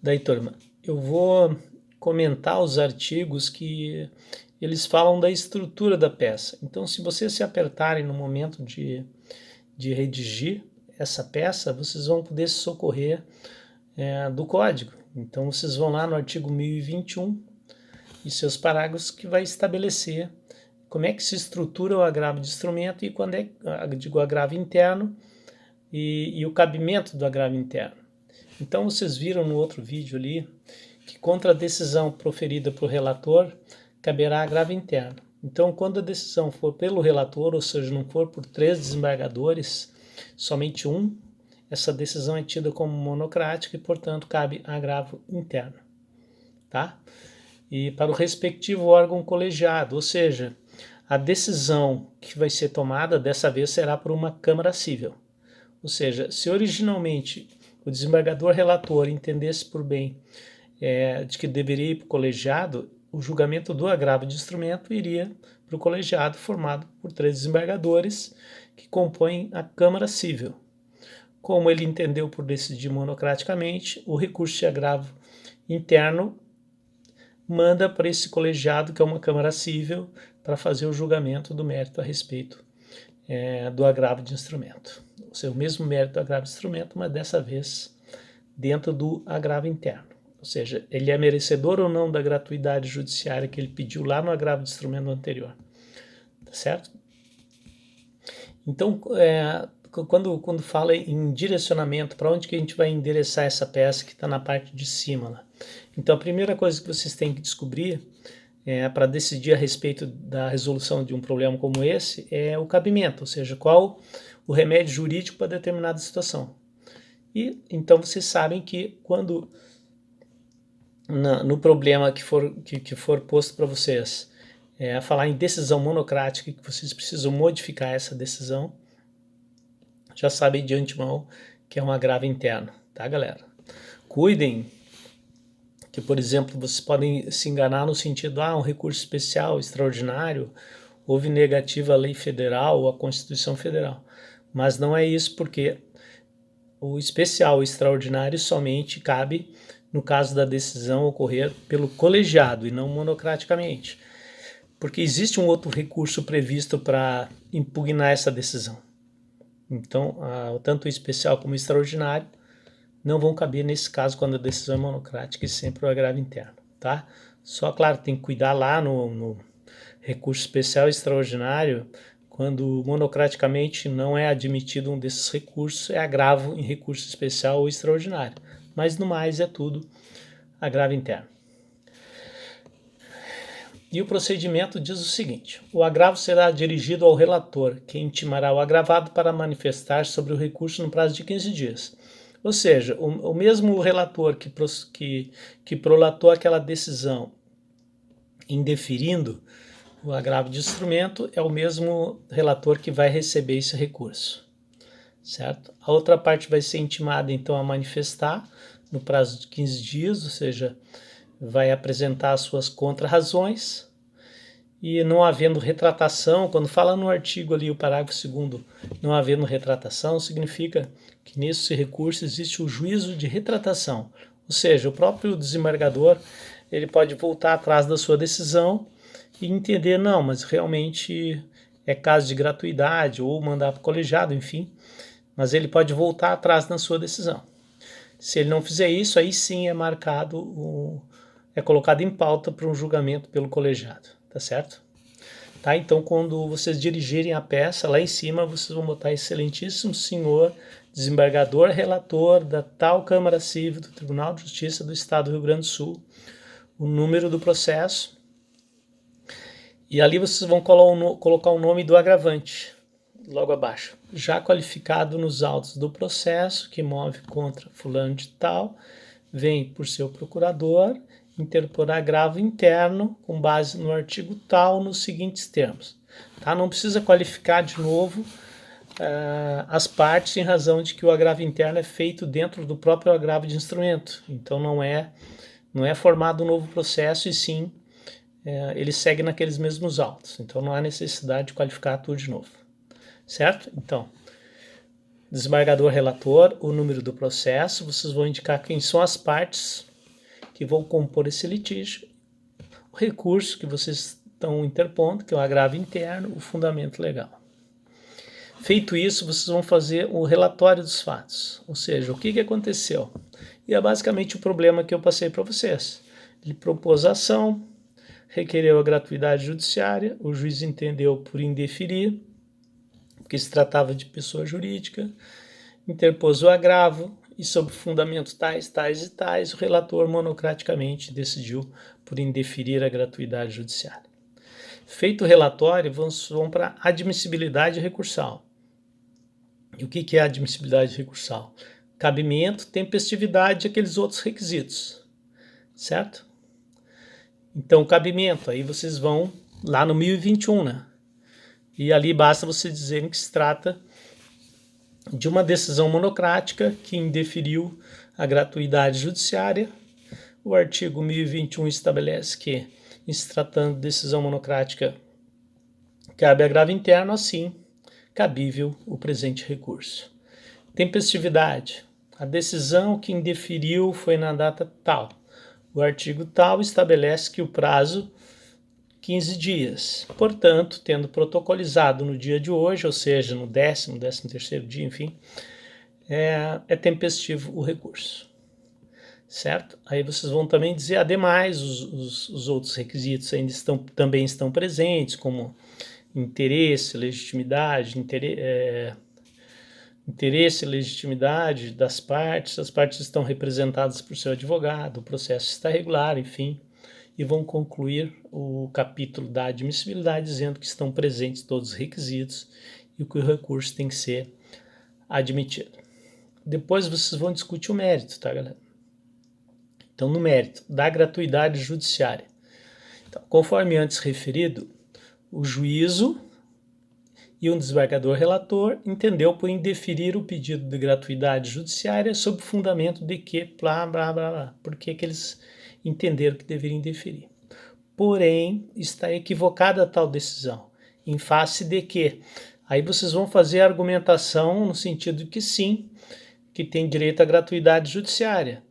Daí, turma, eu vou comentar os artigos que eles falam da estrutura da peça. Então, se vocês se apertarem no momento de redigir essa peça, vocês vão poder se socorrer do código. Então, vocês vão lá no artigo 1021 e seus parágrafos que vai estabelecer como é que se estrutura o agravo de instrumento e quando digo agravo interno e o cabimento do agravo interno. Então, vocês viram no outro vídeo ali que contra a decisão proferida por relator, caberá agravo interno. Então, quando a decisão for pelo relator, ou seja, não for por 3 desembargadores, somente um, essa decisão é tida como monocrática e, portanto, cabe agravo interno. Tá? E para o respectivo órgão colegiado, ou seja, a decisão que vai ser tomada dessa vez será por uma Câmara Cível. Ou seja, se originalmente o desembargador relator entendesse por bem de que deveria ir para o colegiado, o julgamento do agravo de instrumento iria para o colegiado formado por 3 desembargadores que compõem a Câmara Cível. Como ele entendeu por decidir monocraticamente, o recurso de agravo interno manda para esse colegiado, que é uma Câmara Cível, para fazer o julgamento do mérito a respeito do agravo de instrumento. Ou seja, o mesmo mérito do agravo de instrumento, mas dessa vez dentro do agravo interno. Ou seja, ele é merecedor ou não da gratuidade judiciária que ele pediu lá no agravo de instrumento anterior. Tá certo? Então, quando fala em direcionamento, para onde que a gente vai endereçar essa peça que está na parte de cima lá? Então, a primeira coisa que vocês têm que descobrir para decidir a respeito da resolução de um problema como esse é o cabimento, ou seja, qual o remédio jurídico para determinada situação. E então vocês sabem que quando no problema que for posto para vocês a falar em decisão monocrática, que vocês precisam modificar essa decisão, já sabem de antemão que é um agravo interno, tá, galera? Cuidem que, por exemplo, vocês podem se enganar no sentido, um recurso especial, extraordinário, houve negativa à lei federal ou à Constituição Federal. Mas não é isso, porque o especial, o extraordinário, somente cabe no caso da decisão ocorrer pelo colegiado e não monocraticamente. Porque existe um outro recurso previsto para impugnar essa decisão. Então, tanto o especial como o extraordinário não vão caber nesse caso quando a decisão é monocrática e sempre o agravo interno, tá? Só, claro, tem que cuidar lá no recurso especial e extraordinário, quando monocraticamente não é admitido um desses recursos, é agravo em recurso especial ou extraordinário. Mas no mais é tudo agravo interno. E o procedimento diz o seguinte: o agravo será dirigido ao relator, que intimará o agravado para manifestar sobre o recurso no prazo de 15 dias. Ou seja, o mesmo relator que prolatou aquela decisão indeferindo o agravo de instrumento é o mesmo relator que vai receber esse recurso, certo? A outra parte vai ser intimada, então, a manifestar no prazo de 15 dias, ou seja, vai apresentar as suas contrarrazões e não havendo retratação, quando fala no artigo ali, o parágrafo 2º, não havendo retratação, significa que nesse recurso existe o juízo de retratação, ou seja, o próprio desembargador ele pode voltar atrás da sua decisão e entender, não, mas realmente é caso de gratuidade ou mandar para o colegiado, enfim, mas ele pode voltar atrás na sua decisão. Se ele não fizer isso, aí sim é marcado, é colocado em pauta para um julgamento pelo colegiado, tá certo? Tá? Então, quando vocês dirigirem a peça, lá em cima vocês vão botar excelentíssimo senhor desembargador relator da tal Câmara Cível do Tribunal de Justiça do Estado do Rio Grande do Sul, o número do processo, e ali vocês vão colocar o nome do agravante, logo abaixo. Já qualificado nos autos do processo que move contra fulano de tal, vem por seu procurador interpor agravo interno com base no artigo tal nos seguintes termos. Tá? Não precisa qualificar de novo as partes em razão de que o agravo interno é feito dentro do próprio agravo de instrumento. Então não é formado um novo processo e sim ele segue naqueles mesmos autos. Então não há necessidade de qualificar tudo de novo. Certo? Então, desembargador relator, o número do processo, vocês vão indicar quem são as partes que vão compor esse litígio, o recurso que vocês estão interpondo, que é o agravo interno, o fundamento legal. Feito isso, vocês vão fazer o relatório dos fatos, ou seja, o que aconteceu. E é basicamente o problema que eu passei para vocês. Ele propôs a ação, requereu a gratuidade judiciária, o juiz entendeu por indeferir, porque se tratava de pessoa jurídica, interpôs o agravo e, sob fundamentos tais, tais e tais, o relator monocraticamente decidiu por indeferir a gratuidade judiciária. Feito o relatório, vão para a admissibilidade recursal. E o que é a admissibilidade recursal? Cabimento, tempestividade e aqueles outros requisitos, certo? Então, cabimento, aí vocês vão lá no 1021, né? E ali basta vocês dizerem que se trata de uma decisão monocrática que indeferiu a gratuidade judiciária. O artigo 1021 estabelece que, em se tratando de decisão monocrática, cabe agravo interno, assim, cabível o presente recurso. Tempestividade. A decisão que indeferiu foi na data tal. O artigo tal estabelece que o prazo 15 dias. Portanto, tendo protocolizado no dia de hoje, ou seja, no 13º dia, enfim, é tempestivo o recurso. Certo? Aí vocês vão também dizer, ademais, os outros requisitos ainda também estão presentes, como interesse, legitimidade, interesse e legitimidade das partes, as partes estão representadas por seu advogado, o processo está regular, enfim, e vão concluir o capítulo da admissibilidade dizendo que estão presentes todos os requisitos e que o recurso tem que ser admitido. Depois vocês vão discutir o mérito, tá, galera? Então, no mérito da gratuidade judiciária. Então, conforme antes referido, o juízo e um desembargador relator entendeu por indeferir o pedido de gratuidade judiciária sob fundamento de que, blá, blá, blá, blá. Por que eles entenderam que deveriam indeferir? Porém, está equivocada a tal decisão, em face de que, aí vocês vão fazer a argumentação no sentido de que sim, que tem direito à gratuidade judiciária,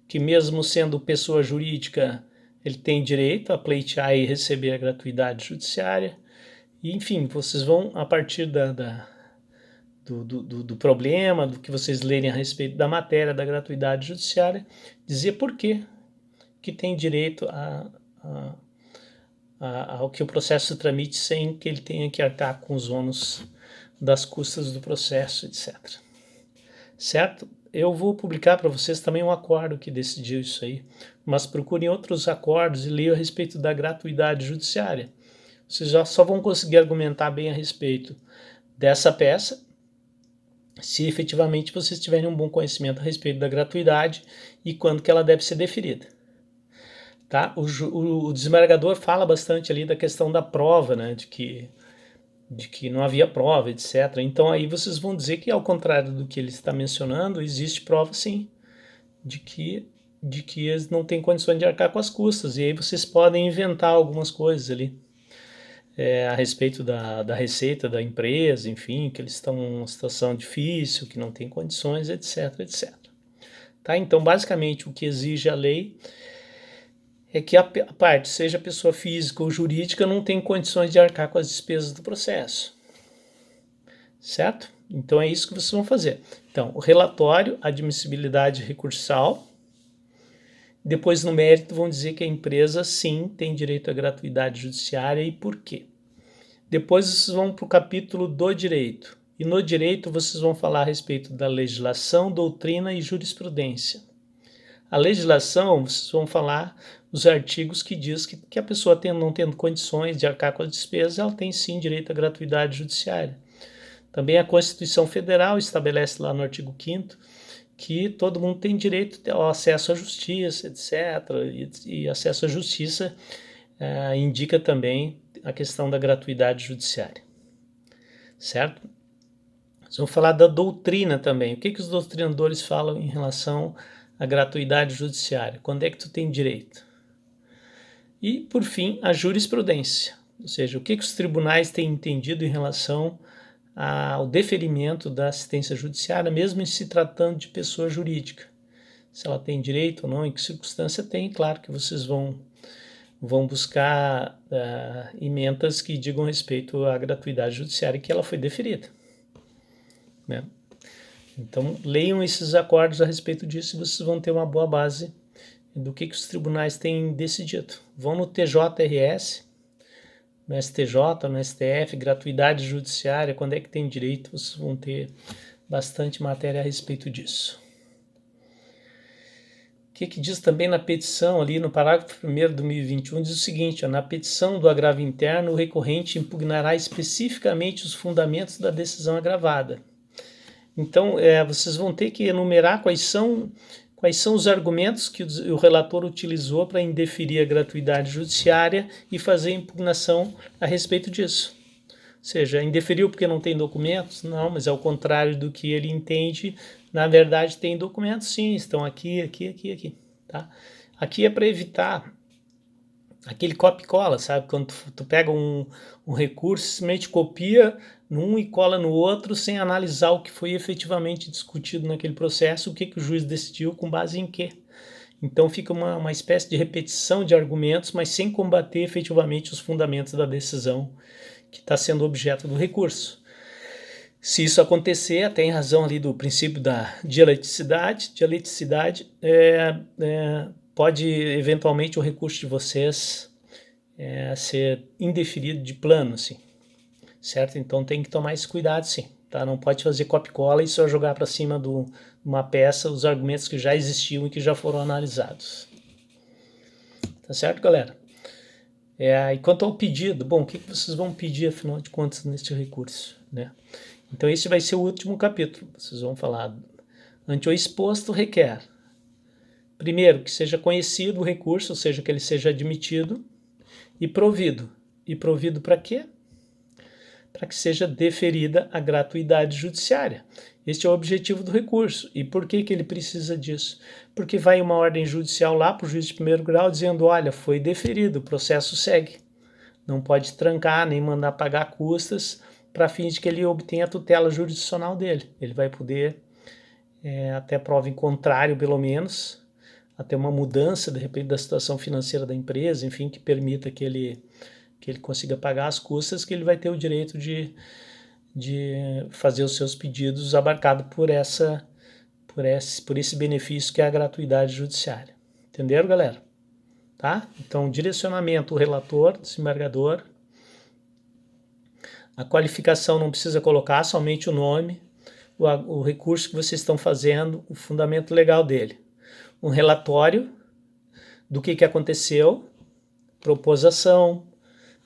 que mesmo sendo pessoa jurídica, ele tem direito a pleitear e receber a gratuidade judiciária. E, enfim, vocês vão, a partir do problema, do que vocês lerem a respeito da matéria da gratuidade judiciária, dizer por que tem direito ao que o processo se tramite sem que ele tenha que arcar com os ônus das custas do processo, etc. Certo? Eu vou publicar para vocês também um acordo que decidiu isso aí, mas procurem outros acordos e leiam a respeito da gratuidade judiciária. Vocês já só vão conseguir argumentar bem a respeito dessa peça se efetivamente vocês tiverem um bom conhecimento a respeito da gratuidade e quando que ela deve ser deferida. Tá? O desembargador fala bastante ali da questão da prova, né, de que não havia prova, etc. Então aí vocês vão dizer que, ao contrário do que ele está mencionando, existe prova sim, de que eles não têm condições de arcar com as custas, e aí vocês podem inventar algumas coisas ali a respeito da receita da empresa, enfim, que eles estão em uma situação difícil, que não tem condições, etc, etc. Tá? Então, basicamente, o que exige a lei é que a parte, seja pessoa física ou jurídica, não tem condições de arcar com as despesas do processo. Certo? Então é isso que vocês vão fazer. Então, o relatório, admissibilidade recursal. Depois, no mérito, vão dizer que a empresa, sim, tem direito à gratuidade judiciária e por quê. Depois, vocês vão para o capítulo do direito. E no direito, vocês vão falar a respeito da legislação, doutrina e jurisprudência. A legislação, vocês vão falar os artigos que diz que a pessoa não tendo condições de arcar com as despesas, ela tem sim direito à gratuidade judiciária. Também a Constituição Federal estabelece lá no artigo 5º que todo mundo tem direito ao acesso à justiça, etc. E acesso à justiça indica também a questão da gratuidade judiciária. Certo? Vamos falar da doutrina também. O que os doutrinadores falam em relação à gratuidade judiciária? Quando é que tu tem direito? E, por fim, a jurisprudência. Ou seja, o que os tribunais têm entendido em relação ao deferimento da assistência judiciária, mesmo em se tratando de pessoa jurídica. se ela tem direito ou não, em que circunstância tem. Claro que vocês vão buscar emendas que digam respeito à gratuidade judiciária que ela foi deferida, né? Então, leiam esses acordos a respeito disso e vocês vão ter uma boa base do que os tribunais têm decidido. Vão no TJRS, no STJ, no STF, gratuidade judiciária, quando é que tem direito, vocês vão ter bastante matéria a respeito disso. O que diz também na petição, ali no parágrafo 1º de 2021, diz o seguinte: na petição do agravo interno, o recorrente impugnará especificamente os fundamentos da decisão agravada. Então, vocês vão ter que enumerar quais são os argumentos que o relator utilizou para indeferir a gratuidade judiciária e fazer impugnação a respeito disso. Ou seja, indeferiu porque não tem documentos? Não, mas é o contrário do que ele entende. Na verdade, tem documentos, sim, estão aqui, tá? Aqui é para evitar aquele copia e cola, sabe? Quando tu pega um recurso, simplesmente copia num e cola no outro, sem analisar o que foi efetivamente discutido naquele processo, o que o juiz decidiu, com base em quê. Então fica uma espécie de repetição de argumentos, mas sem combater efetivamente os fundamentos da decisão que está sendo objeto do recurso. Se isso acontecer, até em razão ali do princípio da dialeticidade, pode eventualmente o recurso de vocês ser indeferido de plano, assim, certo? Então tem que tomar esse cuidado, sim, tá? Não pode fazer copia e cola e só jogar para cima de uma peça os argumentos que já existiam e que já foram analisados. Tá certo, galera? E quanto ao pedido, bom, o que vocês vão pedir, afinal de contas, neste recurso, né? Então esse vai ser o último capítulo. Vocês vão falar: ante o exposto requer, primeiro, que seja conhecido o recurso, ou seja, que ele seja admitido e provido. E provido para quê? Para que seja deferida a gratuidade judiciária. Este é o objetivo do recurso. E por que ele precisa disso? Porque vai uma ordem judicial lá para o juiz de primeiro grau dizendo: olha, foi deferido, o processo segue. Não pode trancar nem mandar pagar custas para fins de que ele obtenha a tutela jurisdicional dele. Ele vai poder, até prova em contrário, pelo menos, até uma mudança, de repente, da situação financeira da empresa, enfim, que permita que ele consiga pagar as custas, que ele vai ter o direito de fazer os seus pedidos abarcado por esse benefício que é a gratuidade judiciária. Entenderam, galera? Tá? Então, direcionamento, o relator, desembargador. A qualificação não precisa colocar, somente o nome, o recurso que vocês estão fazendo, o fundamento legal dele. Um relatório do que aconteceu, propôs ação,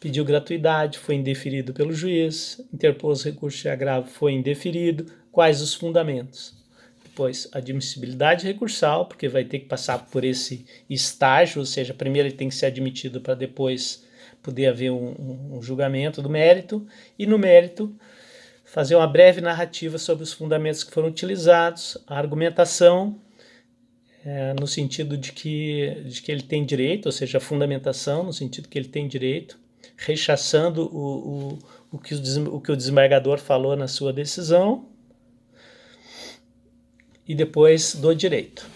pediu gratuidade, foi indeferido pelo juiz, interpôs recurso de agravo, foi indeferido, quais os fundamentos. Depois, admissibilidade recursal, porque vai ter que passar por esse estágio, ou seja, primeiro ele tem que ser admitido para depois poder haver um julgamento do mérito, e no mérito fazer uma breve narrativa sobre os fundamentos que foram utilizados, a argumentação, no sentido de que ele tem direito, ou seja, a fundamentação, no sentido que ele tem direito, rechaçando o que o desembargador falou na sua decisão, e depois do direito.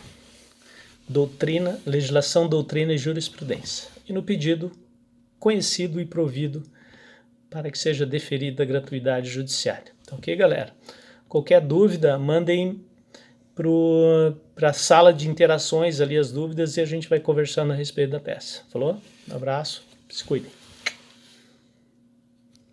Doutrina, legislação, doutrina e jurisprudência. E no pedido, conhecido e provido para que seja deferida a gratuidade judiciária. Então, ok, galera? Qualquer dúvida, mandem para a sala de interações ali as dúvidas e a gente vai conversando a respeito da peça. Falou? Um abraço, se cuidem.